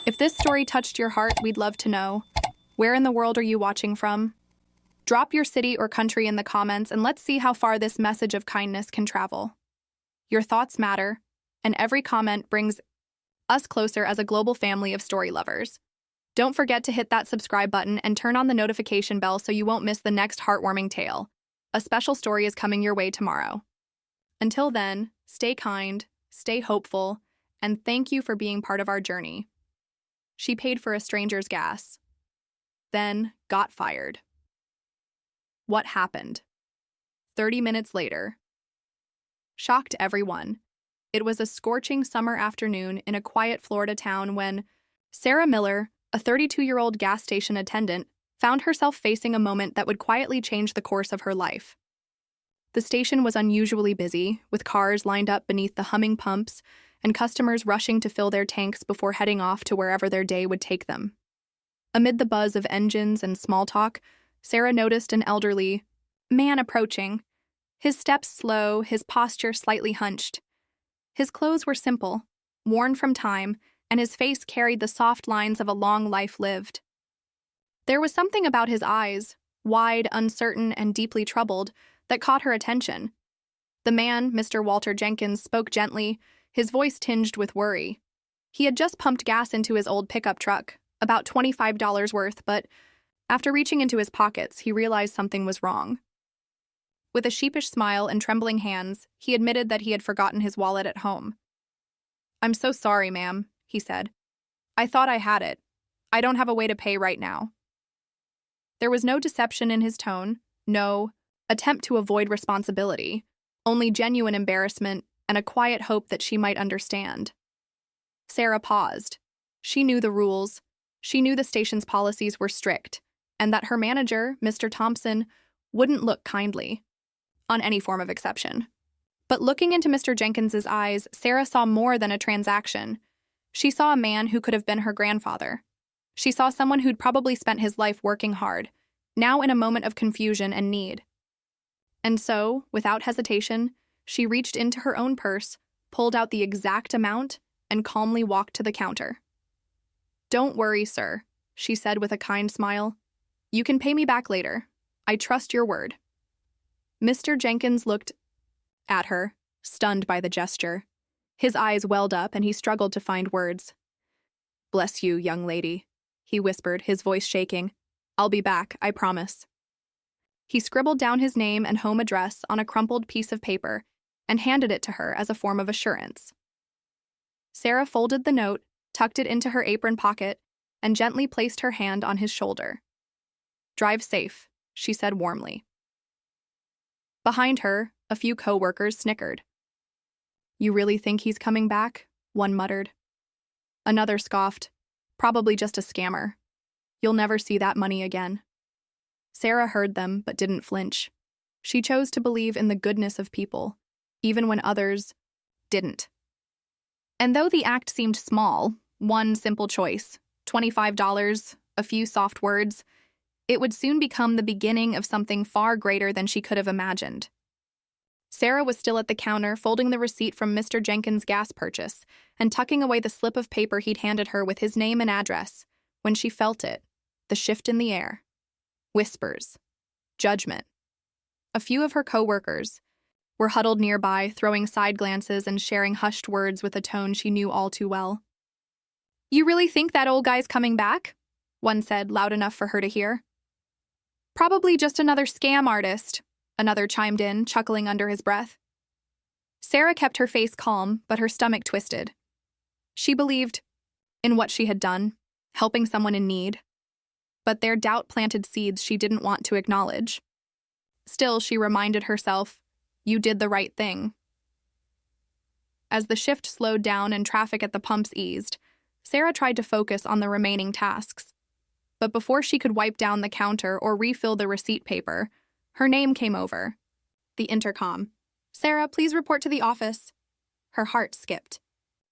If this story touched your heart, we'd love to know. Where in the world are you watching from? Drop your city or country in the comments and let's see how far this message of kindness can travel. Your thoughts matter, and every comment brings us closer as a global family of story lovers. Don't forget to hit that subscribe button and turn on the notification bell so you won't miss the next heartwarming tale. A special story is coming your way tomorrow. Until then, stay kind, stay hopeful, and thank you for being part of our journey. She paid for a stranger's gas, then got fired. What happened? 30 minutes later. Shocked everyone. It was a scorching summer afternoon in a quiet Florida town when Sarah Miller, a 32-year-old gas station attendant, found herself facing a moment that would quietly change the course of her life. The station was unusually busy, with cars lined up beneath the humming pumps and customers rushing to fill their tanks before heading off to wherever their day would take them. Amid the buzz of engines and small talk, Sarah noticed an elderly man approaching, his steps slow, his posture slightly hunched. His clothes were simple, worn from time, and his face carried the soft lines of a long life lived. There was something about his eyes, wide, uncertain, and deeply troubled, that caught her attention. The man, Mr. Walter Jenkins, spoke gently, his voice tinged with worry. He had just pumped gas into his old pickup truck, about $25 worth, but after reaching into his pockets, he realized something was wrong. With a sheepish smile and trembling hands, he admitted that he had forgotten his wallet at home. "I'm so sorry, ma'am," he said. "I thought I had it. I don't have a way to pay right now." There was no deception in his tone, no attempt to avoid responsibility, only genuine embarrassment and a quiet hope that she might understand. Sarah paused. She knew the rules. She knew the station's policies were strict, and that her manager, Mr. Thompson, wouldn't look kindly on any form of exception. But looking into Mr. Jenkins's eyes, Sarah saw more than a transaction. She saw a man who could have been her grandfather. She saw someone who'd probably spent his life working hard, now in a moment of confusion and need. And so, without hesitation, she reached into her own purse, pulled out the exact amount, and calmly walked to the counter. "Don't worry, sir," she said with a kind smile. "You can pay me back later. I trust your word." Mr. Jenkins looked at her, stunned by the gesture. His eyes welled up and he struggled to find words. "Bless you, young lady," he whispered, his voice shaking. "I'll be back, I promise." He scribbled down his name and home address on a crumpled piece of paper and handed it to her as a form of assurance. Sarah folded the note, tucked it into her apron pocket, and gently placed her hand on his shoulder. "Drive safe," she said warmly. Behind her, a few co-workers snickered. "You really think he's coming back?" one muttered. Another scoffed. "Probably just a scammer. You'll never see that money again." Sarah heard them, but didn't flinch. She chose to believe in the goodness of people, even when others didn't. And though the act seemed small, one simple choice, $25, a few soft words, it would soon become the beginning of something far greater than she could have imagined. Sarah was still at the counter, folding the receipt from Mr. Jenkins' gas purchase and tucking away the slip of paper he'd handed her with his name and address, when she felt it, the shift in the air. Whispers. Judgment. A few of her co-workers were huddled nearby, throwing side glances and sharing hushed words with a tone she knew all too well. "You really think that old guy's coming back?" one said, loud enough for her to hear. "Probably just another scam artist," another chimed in, chuckling under his breath. Sarah kept her face calm, but her stomach twisted. She believed in what she had done, helping someone in need. But their doubt planted seeds she didn't want to acknowledge. Still, she reminded herself, "You did the right thing." As the shift slowed down and traffic at the pumps eased, Sarah tried to focus on the remaining tasks. But before she could wipe down the counter or refill the receipt paper, her name came over. The intercom. "Sarah, please report to the office." Her heart skipped.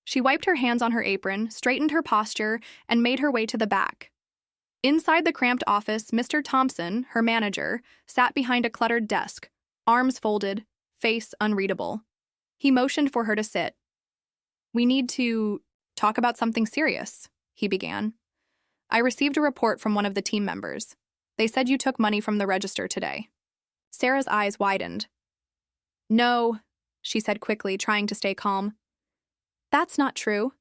She wiped her hands on her apron, straightened her posture, and made her way to the back. Inside the cramped office, Mr. Thompson, her manager, sat behind a cluttered desk, arms folded, face unreadable. He motioned for her to sit. "We need to talk about something serious," he began. "I received a report from one of the team members. They said you took money from the register today." Sarah's eyes widened. "No," she said quickly, trying to stay calm. "That's not true.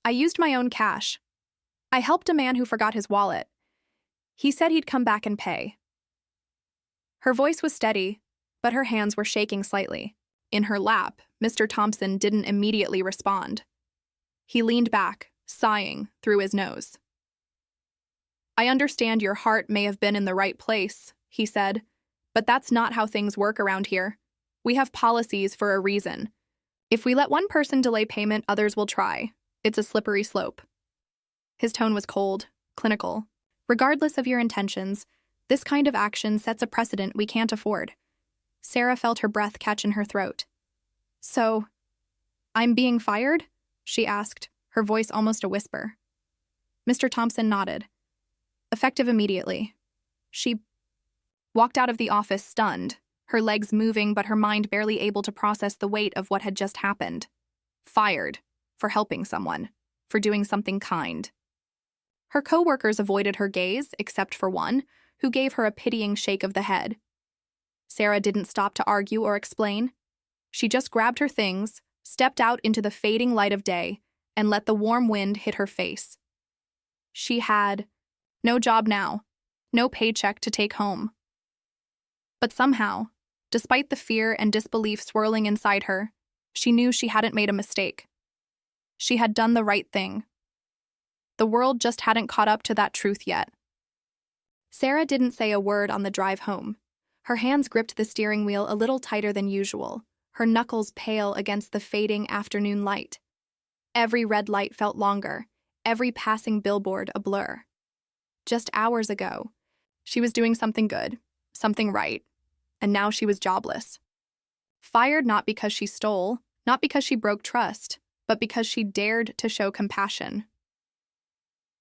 I used my own cash. I helped a man who forgot his wallet. He said he'd come back and pay." Her voice was steady, but her hands were shaking slightly. In her lap, Mr. Thompson didn't immediately respond. He leaned back, sighing through his nose. "I understand your heart may have been in the right place," he said, "but that's not how things work around here. We have policies for a reason. If we let one person delay payment, others will try. It's a slippery slope." His tone was cold, clinical. "Regardless of your intentions, this kind of action sets a precedent we can't afford." Sarah felt her breath catch in her throat. "So, I'm being fired?" she asked, her voice almost a whisper. Mr. Thompson nodded. "Effective immediately." She walked out of the office stunned, her legs moving but her mind barely able to process the weight of what had just happened. Fired for helping someone, for doing something kind. Her co-workers avoided her gaze, except for one, who gave her a pitying shake of the head. Sarah didn't stop to argue or explain. She just grabbed her things, stepped out into the fading light of day, and let the warm wind hit her face. She had no job now, no paycheck to take home. But somehow, despite the fear and disbelief swirling inside her, she knew she hadn't made a mistake. She had done the right thing. The world just hadn't caught up to that truth yet. Sarah didn't say a word on the drive home. Her hands gripped the steering wheel a little tighter than usual, her knuckles pale against the fading afternoon light. Every red light felt longer, every passing billboard a blur. Just hours ago, she was doing something good, something right, and now she was jobless. Fired not because she stole, not because she broke trust, but because she dared to show compassion.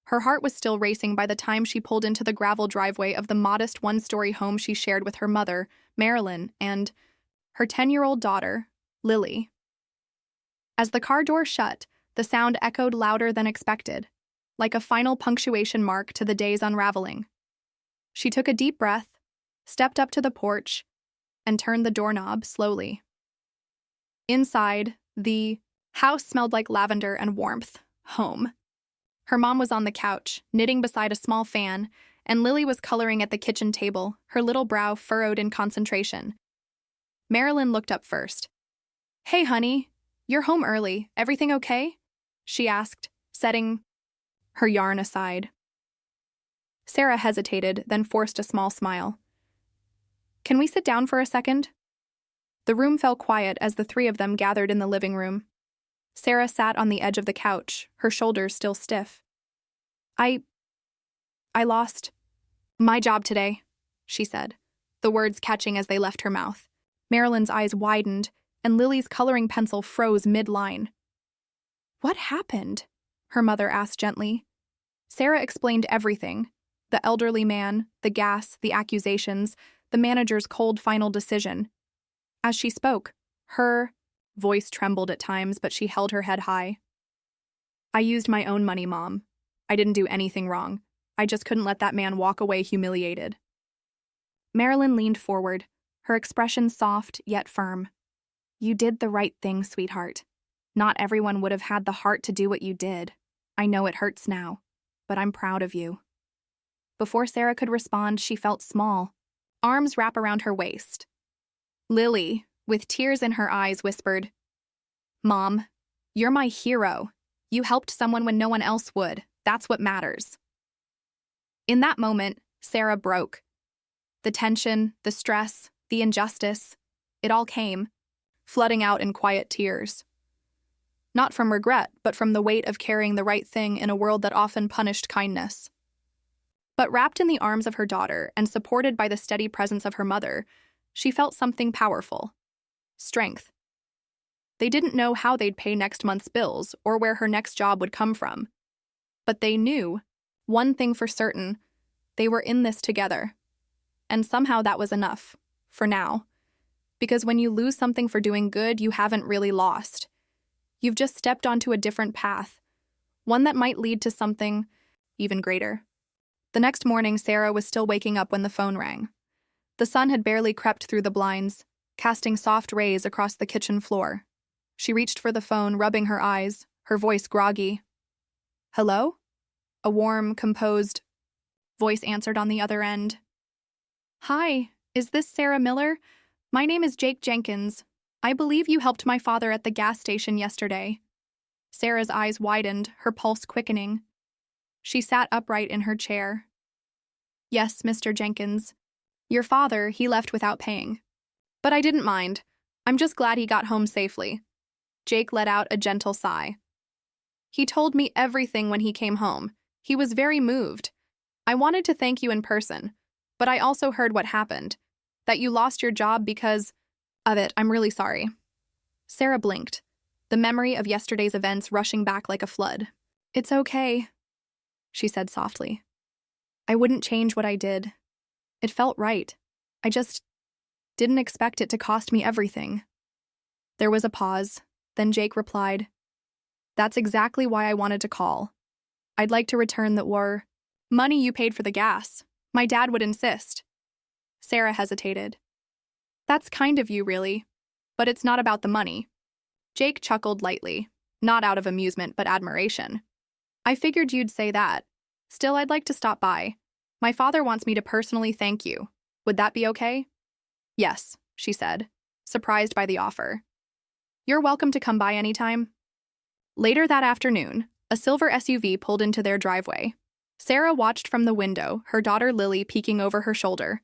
Her heart was still racing by the time she pulled into the gravel driveway of the modest one-story home she shared with her mother, Marilyn, and her 10-year-old daughter, Lily. As the car door shut, the sound echoed louder than expected, like a final punctuation mark to the day's unraveling. She took a deep breath, stepped up to the porch, and turned the doorknob slowly. Inside, the house smelled like lavender and warmth. Home. Her mom was on the couch, knitting beside a small fan, and Lily was coloring at the kitchen table, her little brow furrowed in concentration. Marilyn looked up first. "Hey, honey, you're home early. Everything okay?" she asked, setting her yarn aside. Sarah hesitated, then forced a small smile. "Can we sit down for a second?" The room fell quiet as the three of them gathered in the living room. Sarah sat on the edge of the couch, her shoulders still stiff. I lost my job today," she said, the words catching as they left her mouth. Marilyn's eyes widened, and Lily's coloring pencil froze mid-line. "What happened?" her mother asked gently. Sarah explained everything: the elderly man, the gas, the accusations, the manager's cold final decision. As she spoke, her voice trembled at times, but she held her head high. "I used my own money, Mom. I didn't do anything wrong. I just couldn't let that man walk away humiliated." Marilyn leaned forward, her expression soft yet firm. "You did the right thing, sweetheart. Not everyone would have had the heart to do what you did. I know it hurts now, but I'm proud of you." Before Sarah could respond, she felt small, arms wrap around her waist. Lily, with tears in her eyes, whispered, "Mom, you're my hero. You helped someone when no one else would. That's what matters." In that moment, Sarah broke. The tension, the stress, the injustice, it all came, flooding out in quiet tears. Not from regret, but from the weight of carrying the right thing in a world that often punished kindness. But wrapped in the arms of her daughter and supported by the steady presence of her mother, she felt something powerful. Strength. They didn't know how they'd pay next month's bills or where her next job would come from. But they knew, one thing for certain, they were in this together. And somehow that was enough, for now. Because when you lose something for doing good, you haven't really lost. You've just stepped onto a different path, one that might lead to something even greater. The next morning, Sarah was still waking up when the phone rang. The sun had barely crept through the blinds, casting soft rays across the kitchen floor. She reached for the phone, rubbing her eyes, her voice groggy. "Hello?" A warm, composed voice answered on the other end. "Hi, is this Sarah Miller? My name is Jake Jenkins. I believe you helped my father at the gas station yesterday." Sarah's eyes widened, her pulse quickening. She sat upright in her chair. "Yes, Mr. Jenkins. Your father, he left without paying. But I didn't mind. I'm just glad he got home safely." Jake let out a gentle sigh. "He told me everything when he came home. He was very moved. I wanted to thank you in person, but I also heard what happened, that you lost your job because of it. I'm really sorry." Sarah blinked, the memory of yesterday's events rushing back like a flood. "It's okay," she said softly. "I wouldn't change what I did. It felt right. I just didn't expect it to cost me everything." There was a pause. Then Jake replied, "That's exactly why I wanted to call. I'd like to return the money you paid for the gas. My dad would insist." Sarah hesitated. "That's kind of you, really. But it's not about the money." Jake chuckled lightly, not out of amusement but admiration. "I figured you'd say that. Still, I'd like to stop by. My father wants me to personally thank you. Would that be okay?" "Yes," she said, surprised by the offer. "You're welcome to come by anytime." Later that afternoon, a silver SUV pulled into their driveway. Sarah watched from the window, her daughter Lily peeking over her shoulder.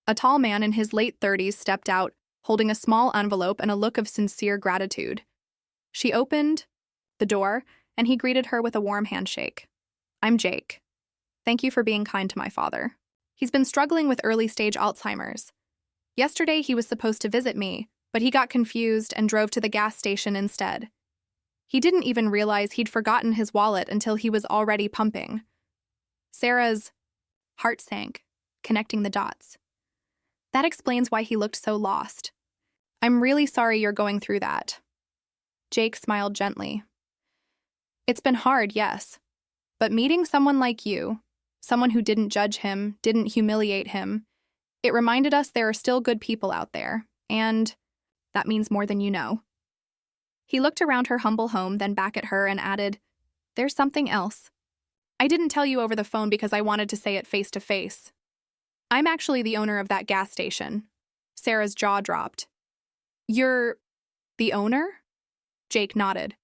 A tall man in his late 30s stepped out, holding a small envelope and a look of sincere gratitude. She opened the door, and he greeted her with a warm handshake. "I'm Jake. Thank you for being kind to my father. He's been struggling with early-stage Alzheimer's. Yesterday he was supposed to visit me, but he got confused and drove to the gas station instead. He didn't even realize he'd forgotten his wallet until he was already pumping." Sarah's heart sank, connecting the dots. "That explains why he looked so lost. I'm really sorry you're going through that." Jake smiled gently. "It's been hard, yes. But meeting someone like you, someone who didn't judge him, didn't humiliate him, it reminded us there are still good people out there, and that means more than you know." He looked around her humble home, then back at her and added, "There's something else. I didn't tell you over the phone because I wanted to say it face to face. I'm actually the owner of that gas station." Sarah's jaw dropped. "You're the owner?" Jake nodded.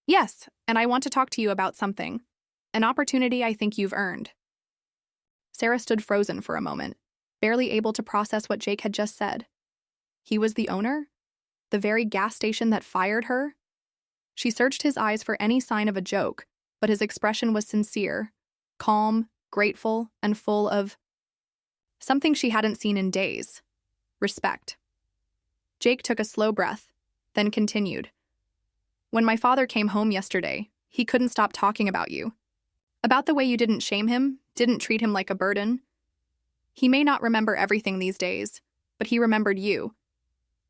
"Yes, and I want to talk to you about something. An opportunity I think you've earned." Sarah stood frozen for a moment, barely able to process what Jake had just said. He was the owner? The very gas station that fired her? She searched his eyes for any sign of a joke, but his expression was sincere, calm, grateful, and full of something she hadn't seen in days: respect. Jake took a slow breath, then continued. "When my father came home yesterday, he couldn't stop talking about you. About the way you didn't shame him, didn't treat him like a burden. He may not remember everything these days, but he remembered you.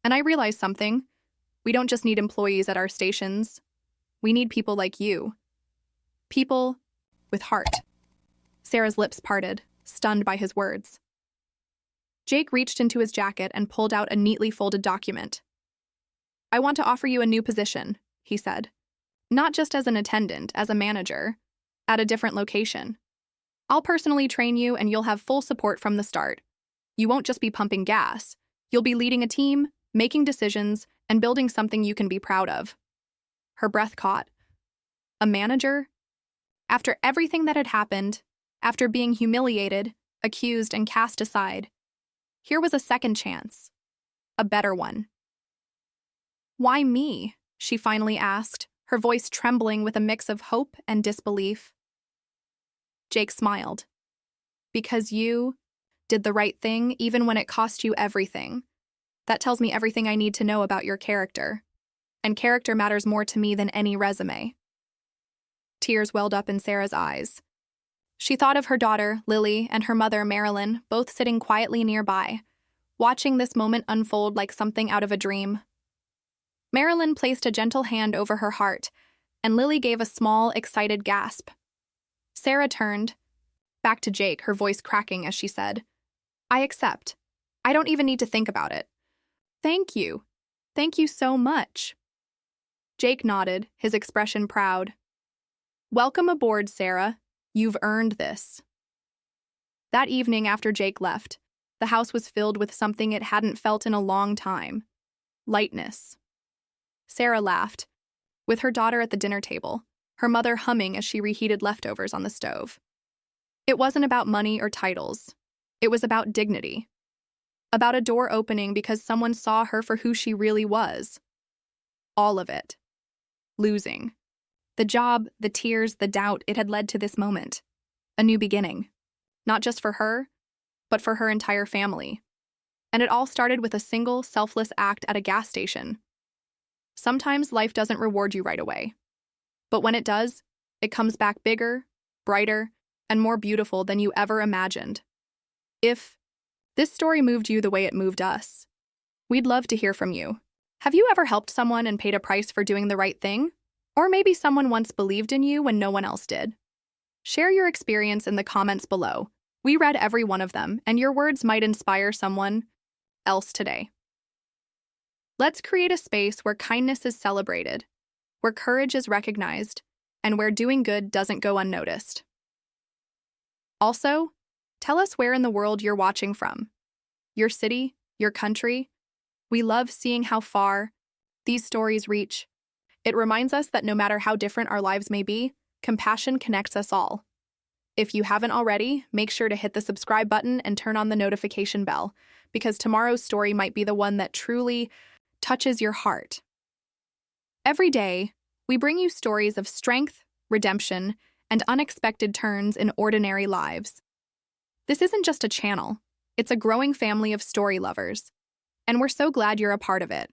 And I realized something. We don't just need employees at our stations. We need people like you. People with heart." Sarah's lips parted, stunned by his words. Jake reached into his jacket and pulled out a neatly folded document. "I want to offer you a new position," he said. "Not just as an attendant, as a manager, at a different location. I'll personally train you and you'll have full support from the start. You won't just be pumping gas. You'll be leading a team, making decisions, and building something you can be proud of." Her breath caught. A manager? After everything that had happened, after being humiliated, accused, and cast aside, here was a second chance. A better one. "Why me?" she finally asked, her voice trembling with a mix of hope and disbelief. Jake smiled. "Because you did the right thing even when it cost you everything. That tells me everything I need to know about your character. And character matters more to me than any resume." Tears welled up in Sarah's eyes. She thought of her daughter, Lily, and her mother, Marilyn, both sitting quietly nearby, watching this moment unfold like something out of a dream. Marilyn placed a gentle hand over her heart, and Lily gave a small, excited gasp. Sarah turned back to Jake, her voice cracking as she said, I accept. I don't even need to think about it. Thank you. Thank you so much. Jake nodded, his expression proud. Welcome aboard, Sarah. You've earned this. That evening after Jake left, the house was filled with something it hadn't felt in a long time. Lightness. Sarah laughed, with her daughter at the dinner table, her mother humming as she reheated leftovers on the stove. It wasn't about money or titles. It was about dignity. About a door opening because someone saw her for who she really was. All of it. Losing. The job, the tears, the doubt, it had led to this moment. A new beginning. Not just for her, but for her entire family. And it all started with a single, selfless act at a gas station. Sometimes life doesn't reward you right away. But when it does, it comes back bigger, brighter, and more beautiful than you ever imagined. If this story moved you the way it moved us, we'd love to hear from you. Have you ever helped someone and paid a price for doing the right thing? Or maybe someone once believed in you when no one else did? Share your experience in the comments below. We read every one of them, and your words might inspire someone else today. Let's create a space where kindness is celebrated, where courage is recognized, and where doing good doesn't go unnoticed. Also, tell us where in the world you're watching from. Your city, your country. We love seeing how far these stories reach. It reminds us that no matter how different our lives may be, compassion connects us all. If you haven't already, make sure to hit the subscribe button and turn on the notification bell, because tomorrow's story might be the one that truly touches your heart. Every day, we bring you stories of strength, redemption, and unexpected turns in ordinary lives. This isn't just a channel, it's a growing family of story lovers, and we're so glad you're a part of it.